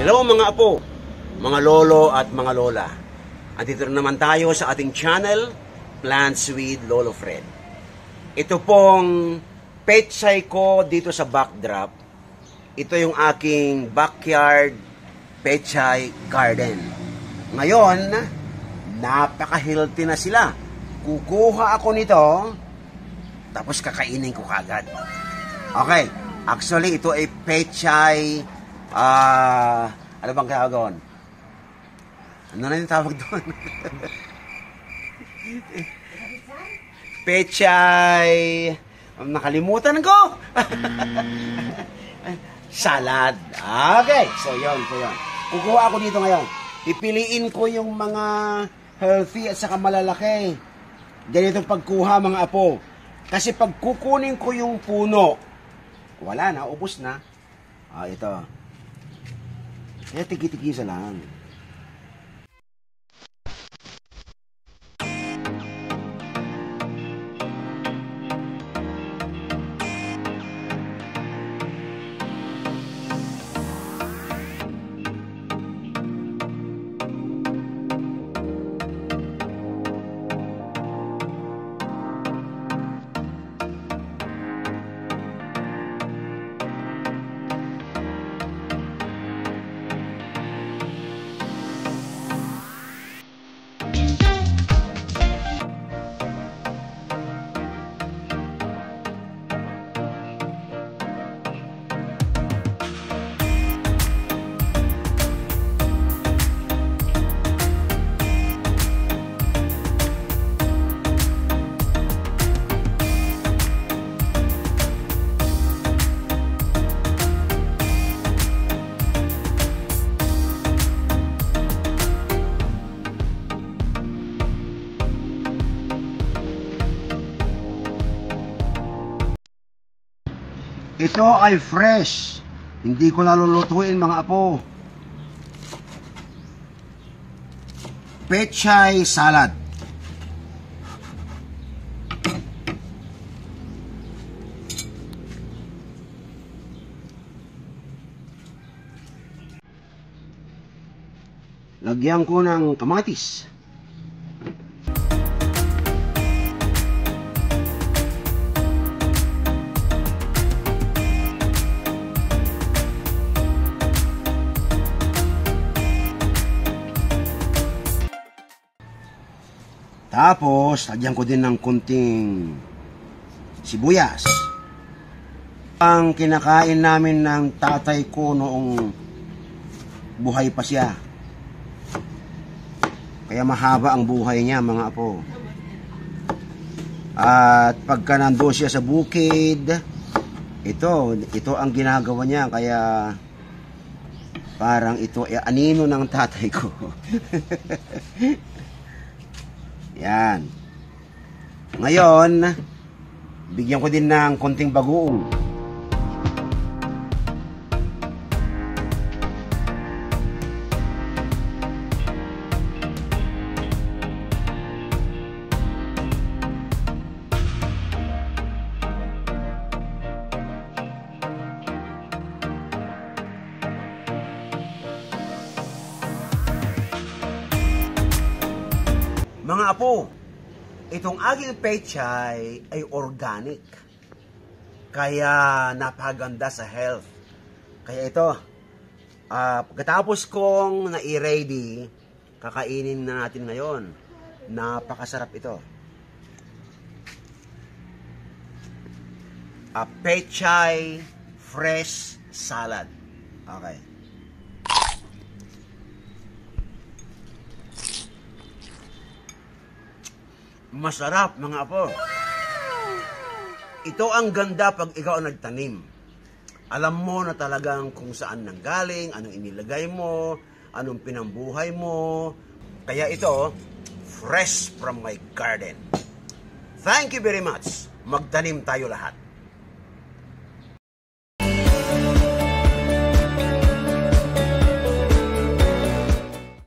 Hello mga apo, mga lolo at mga lola. Andito naman tayo sa ating channel, Plants with Lolo Fred. Ito pong pechay ko dito sa backdrop. Ito yung aking backyard pechay garden. Ngayon, napaka-healthy na sila. Kukuha ako nito, tapos kakainin ko kagad. Okay, actually ito ay pechay, ano bang tawag? Ano na yung tawag doon? Pechay, nakalimutan ko. Salad. Okay, so yun. Kukuha ako dito ngayon. Pipiliin ko yung mga healthy at saka malalaki. Ganito pagkuha mga apo. Kasi pag kukunin ko yung puno, wala na, ubos na. Ito. Kaya tiki-tikisa lang. Ito ay fresh. Hindi ko nalulutuin mga apo. Pechay salad. Lagyan ko ng kamatis. Tapos, lagyan ko din ng kunting sibuyas. Ang kinakain namin ng tatay ko noong buhay pa siya. Kaya mahaba ang buhay niya, mga apo. At pagka nandoon siya sa bukid, ito ang ginagawa niya. Kaya parang ito ay anino ng tatay ko. Yan. Ngayon, bigyan ko din ng konting bagoong. Mga apo, itong aking pechay ay organic. Kaya napaganda sa health. Kaya ito, pagkatapos kong na-ready, kakainin na natin ngayon. Napakasarap ito. Pechay fresh salad. Okay. Masarap mga apo. Ito ang ganda pag ikaw ang nagtanim. Alam mo na talagang kung saan nanggaling, anong inilagay mo, anong pinambuhay mo. Kaya ito, fresh from my garden. Thank you very much. Magtanim tayo lahat.